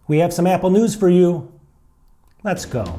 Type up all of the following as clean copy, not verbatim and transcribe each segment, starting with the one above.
We have some Apple news for you. Let's go. All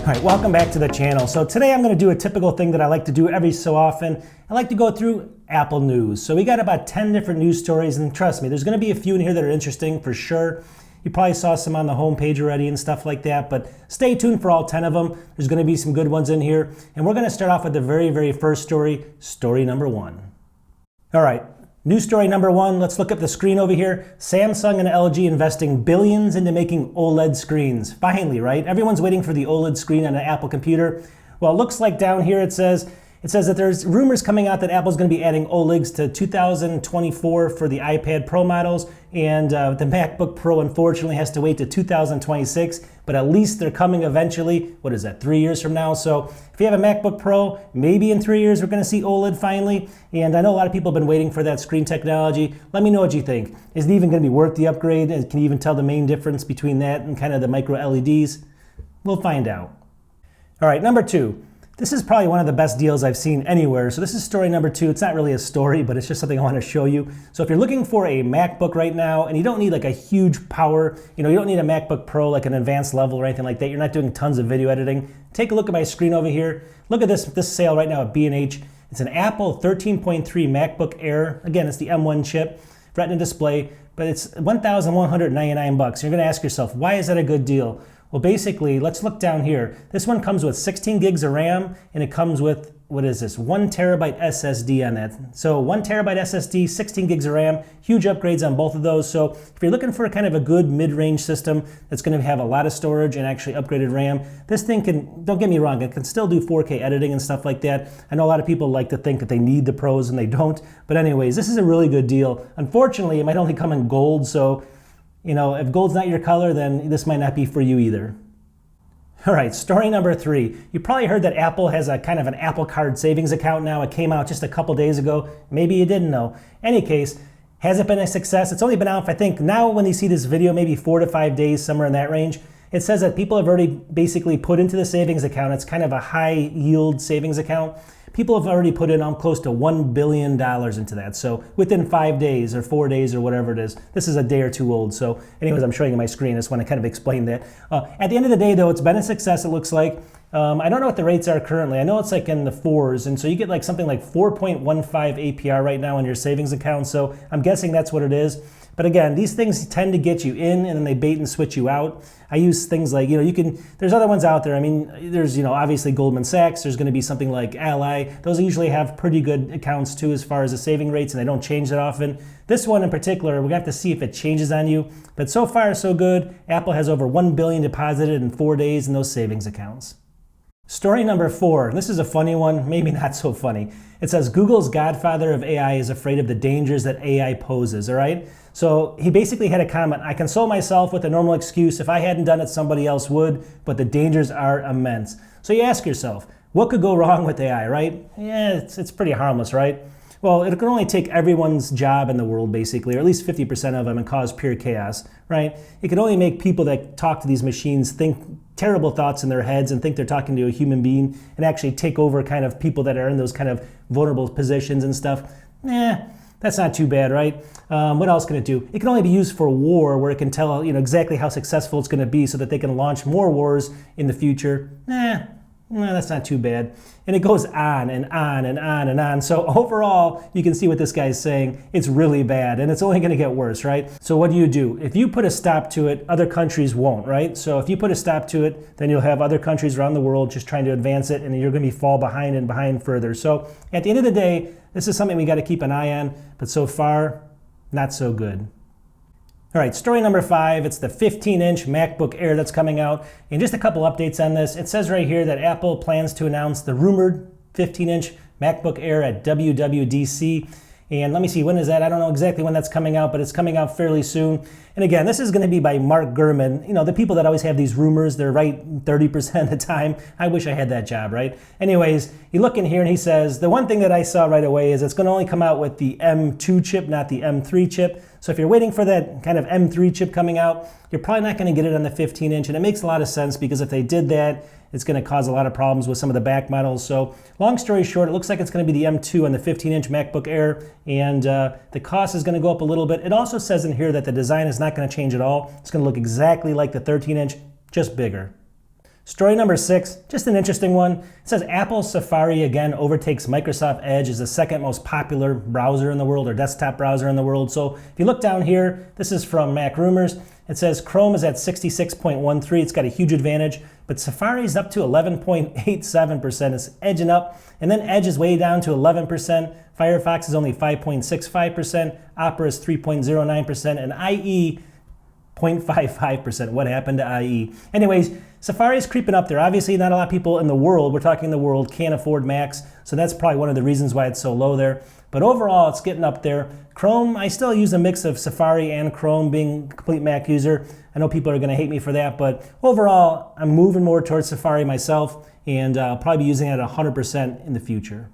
right, welcome back to the channel. So today I'm going to do a typical thing that I like to do every so often. I like to go through Apple news. So we got about 10 different news stories, and trust me, there's going to be a few in here that are interesting for sure. You probably saw some on the homepage already and stuff like that, but stay tuned for all 10 of them. There's going to be some good ones in here. And we're going to start off with the very first story, story number 1. All right, news story number 1. Let's look at the screen over here. Samsung and LG investing billions into making OLED screens. Finally, right? Everyone's waiting for the OLED screen on an Apple computer. Well, it looks like down here it says that there's rumors coming out that Apple's going to be adding OLEDs to 2024 for the iPad Pro models, and the MacBook Pro unfortunately has to wait to 2026, but at least they're coming eventually. What is that, 3 years from now? So if you have a MacBook Pro, maybe in 3 years we're going to see OLED finally, and I know a lot of people have been waiting for that screen technology. Let me know what you think. Is it even going to be worth the upgrade, and can you even tell the main difference between that and kind of the micro LEDs? We'll find out. All right, number 2. This is probably one of the best deals I've seen anywhere. So this is story number 2. It's not really a story, but it's just something I want to show you. So if you're looking for a MacBook right now and you don't need like a huge power, you don't need a MacBook Pro like an advanced level or anything like that. You're not doing tons of video editing. Take a look at my screen over here. Look at this sale right now at B&H. It's an Apple 13.3 MacBook Air. Again, it's the M1 chip, Retina display, but it's $1,199. You're going to ask yourself, why is that a good deal? Well, basically, let's look down here. This one comes with 16 gigs of RAM, and it comes with, what is this, 1 terabyte SSD on it. So 1 terabyte SSD, 16 gigs of RAM, huge upgrades on both of those. So if you're looking for kind of a good mid-range system that's going to have a lot of storage and actually upgraded RAM, this thing can, don't get me wrong, it can still do 4K editing and stuff like that. I know a lot of people like to think that they need the pros and they don't. But anyways, this is a really good deal. Unfortunately, it might only come in gold, so if gold's not your color, then this might not be for you either. All right, story number 3. You probably heard that Apple has a kind of an Apple Card savings account now. It came out just a couple days ago. Maybe you didn't know. Any case, has it been a success? It's only been out, I think, now when you see this video, maybe 4 to 5 days, somewhere in that range. It says that people have already basically put into the savings account. It's kind of a high yield savings account. People have already put in close to $1 billion into that. So within 5 days or 4 days or whatever it is. This is a day or two old. So anyways, I'm showing you my screen. I just want to kind of explain that. At the end of the day, though, it's been a success, it looks like. I don't know what the rates are currently. I know it's like in the 4s. And so you get like something like 4.15 APR right now on your savings account. So I'm guessing that's what it is. But again, these things tend to get you in and then they bait and switch you out. I use things like, there's other ones out there. I mean, there's, obviously Goldman Sachs. There's going to be something like Ally. Those usually have pretty good accounts too as far as the saving rates, and they don't change that often. This one in particular, we're going to have to see if it changes on you. But so far, so good. Apple has over $1 billion deposited in 4 days in those savings accounts. Story number 4. This is a funny one, maybe not so funny. It says Google's godfather of AI is afraid of the dangers that AI poses, all right? So he basically had a comment, I console myself with a normal excuse. If I hadn't done it, somebody else would, but the dangers are immense. So you ask yourself, what could go wrong with AI, right? Yeah, it's pretty harmless, right? Well, it can only take everyone's job in the world, basically, or at least 50% of them, and cause pure chaos, right? It can only make people that talk to these machines think terrible thoughts in their heads and think they're talking to a human being and actually take over kind of people that are in those kind of vulnerable positions and stuff. That's not too bad, right? What else can it do? It can only be used for war, where it can tell exactly how successful it's going to be so that they can launch more wars in the future. No, that's not too bad. And it goes on and on and on and on. So overall, you can see what this guy's saying. It's really bad, and it's only going to get worse, right? So what do? If you put a stop to it, other countries won't, right? So if you put a stop to it, then you'll have other countries around the world just trying to advance it, and you're going to fall behind and behind further. So at the end of the day, this is something we got to keep an eye on, but so far, not so good. All right, story number 5, it's the 15-inch MacBook Air that's coming out. And just a couple updates on this. It says right here that Apple plans to announce the rumored 15-inch MacBook Air at WWDC. And let me see, when is that? I don't know exactly when that's coming out, but it's coming out fairly soon. And again, this is going to be by Mark Gurman. You know, the people that always have these rumors, they're right 30% of the time. I wish I had that job, right? Anyways, you look in here and he says, the one thing that I saw right away is it's going to only come out with the M2 chip, not the M3 chip. So if you're waiting for that kind of M3 chip coming out, you're probably not going to get it on the 15-inch. And it makes a lot of sense because if they did that, it's going to cause a lot of problems with some of the back models. So long story short, it looks like it's going to be the M2 and the 15-inch MacBook Air, and the cost is going to go up a little bit. It also says in here that the design is not going to change at all. It's going to look exactly like the 13-inch, just bigger. Story number 6, just an interesting one. It says Apple Safari again overtakes Microsoft Edge as the second most popular browser in the world, or desktop browser in the world. So if you look down here, this is from Mac Rumors. It says Chrome is at 66.13. It's got a huge advantage, but Safari is up to 11.87%. It's edging up. And then Edge is way down to 11%. Firefox is only 5.65%. Opera is 3.09%. And IE 0.55%. What happened to IE? Anyways, Safari is creeping up there. Obviously, not a lot of people in the world, we're talking the world, can't afford Macs, so that's probably one of the reasons why it's so low there. But overall, it's getting up there. Chrome, I still use a mix of Safari and Chrome, being a complete Mac user. I know people are going to hate me for that, but overall, I'm moving more towards Safari myself, and I'll probably be using it at 100% in the future.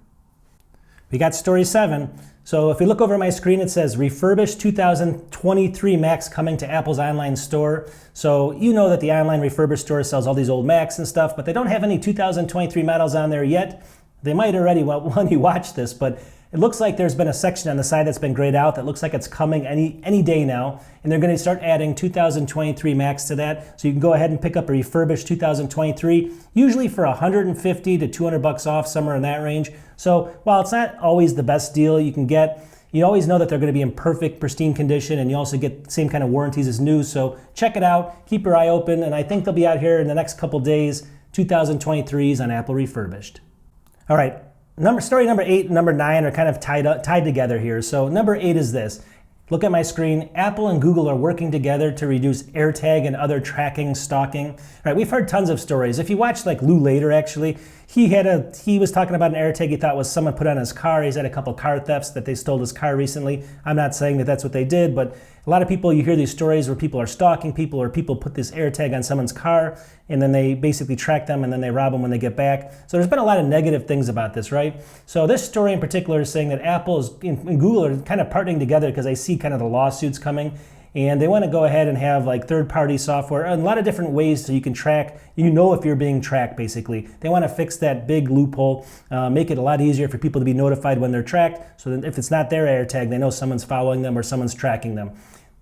We got story 7. So if we look over my screen, it says refurbished 2023 Macs coming to Apple's online store. So you know that the online refurbished store sells all these old Macs and stuff, but they don't have any 2023 models on there yet. They might already when you watch this, but it looks like there's been a section on the side that's been grayed out that looks like it's coming any day now, and they're going to start adding 2023 Macs to that. So you can go ahead and pick up a refurbished 2023, usually for $150 to $200 off, somewhere in that range. So while it's not always the best deal you can get, you always know that they're going to be in perfect, pristine condition, and you also get the same kind of warranties as new. So check it out, keep your eye open, and I think they'll be out here in the next couple days, 2023s on Apple Refurbished. All right. Story number 8 and number 9 are kind of tied together here. So number 8 is this. Look at my screen. Apple and Google are working together to reduce AirTag and other tracking, stalking. All right, we've heard tons of stories. If you watch like Lou Later, actually, he was talking about an AirTag he thought was someone put on his car. He's had a couple car thefts that they stole his car recently. I'm not saying that that's what they did, but a lot of people, you hear these stories where people are stalking people, or people put this AirTag on someone's car and then they basically track them and then they rob them when they get back. So there's been a lot of negative things about this, right? So this story in particular is saying that Apple and Google are kind of partnering together because they see kind of the lawsuits coming. And they want to go ahead and have like third-party software and a lot of different ways so you can track, if you're being tracked, basically. They want to fix that big loophole, make it a lot easier for people to be notified when they're tracked, so that if it's not their AirTag, they know someone's following them or someone's tracking them.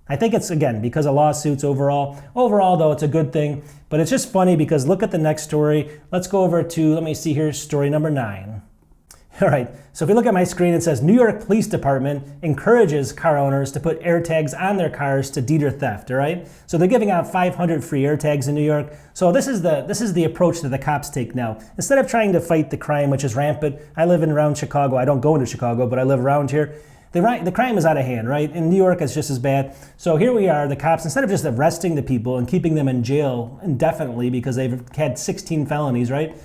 I think it's, again, because of lawsuits overall. Overall, though, it's a good thing, but it's just funny because look at the next story. Let's go over to, let me see here, story number 9. All right, so if you look at my screen, it says New York Police Department encourages car owners to put AirTags on their cars to deter theft, all right? So they're giving out 500 free AirTags in New York. So this is the approach that the cops take now. Instead of trying to fight the crime, which is rampant, I live around Chicago. I don't go into Chicago, but I live around here. The crime is out of hand, right? In New York, it's just as bad. So here we are, the cops, instead of just arresting the people and keeping them in jail indefinitely because they've had 16 felonies, right?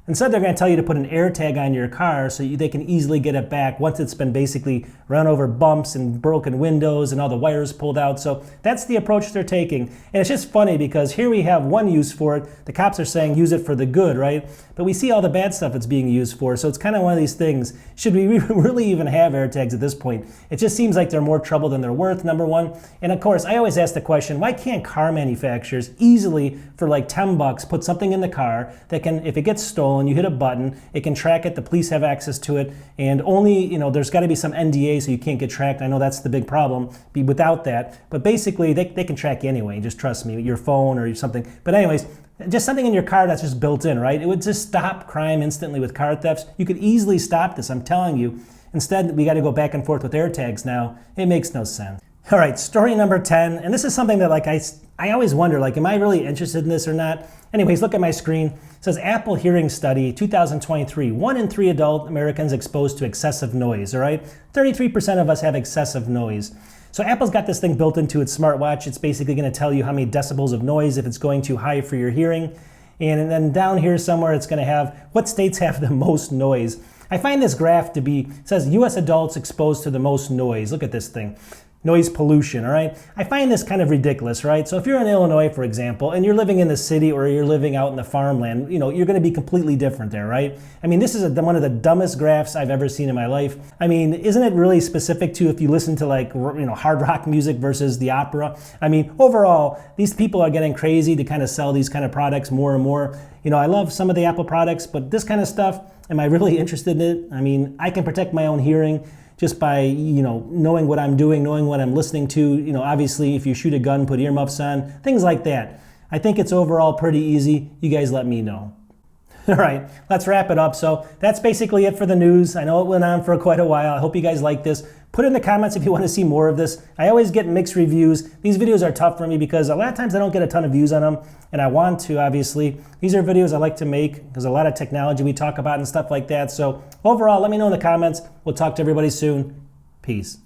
Instead, they're going to tell you to put an AirTag on your car so they can easily get it back once it's been basically run over bumps and broken windows and all the wires pulled out. So that's the approach they're taking. And it's just funny because here we have one use for it. The cops are saying use it for the good, right? But we see all the bad stuff it's being used for. So it's kind of one of these things. Should we really even have AirTags at this point? It just seems like they're more trouble than they're worth, number one. And of course, I always ask the question, why can't car manufacturers easily, for like $10, put something in the car that can, if it gets stolen, you hit a button, it can track it, the police have access to it, and only, there's got to be some NDA so you can't get tracked. I know that's the big problem without that, but basically they can track you anyway, just trust me, your phone or something. But anyways, just something in your car that's just built in, right? It would just stop crime instantly with car thefts. You could easily stop this, I'm telling you. Instead, we got to go back and forth with AirTags now. It makes no sense. All right, story number 10, and this is something that I always wonder, am I really interested in this or not? Anyways, look at my screen. It says Apple Hearing Study 2023, 1 in 3 adult Americans exposed to excessive noise, all right? 33% of us have excessive noise. So Apple's got this thing built into its smartwatch. It's basically going to tell you how many decibels of noise if it's going too high for your hearing. And then down here somewhere, it's going to have what states have the most noise. I find this graph to be, it says U.S. adults exposed to the most noise. Look at this thing. noise pollution, all right? I find this kind of ridiculous, right? So if you're in Illinois, for example, and you're living in the city or you're living out in the farmland, you know, you're going to be completely different there, right? I mean, this is one of the dumbest graphs I've ever seen in my life. I mean, isn't it really specific to if you listen to like, you know, hard rock music versus the opera? I mean, overall, these people are getting crazy to kind of sell these kind of products more and more. You know, I love some of the Apple products, but this kind of stuff, am I really interested in it? I mean, I can protect my own hearing just by, you know, knowing what I'm doing, knowing what I'm listening to. You know, obviously, if you shoot a gun, put earmuffs on, things like that. I think it's overall pretty easy. You guys let me know. All right, let's wrap it up. So that's basically it for the news. I know it went on for quite a while. I hope you guys like this. Put in the comments if you want to see more of this. I always get mixed reviews. These videos are tough for me because a lot of times I don't get a ton of views on them, and I want to, obviously. These are videos I like to make. There's a lot of technology we talk about and stuff like that. So overall, let me know in the comments. We'll talk to everybody soon. Peace.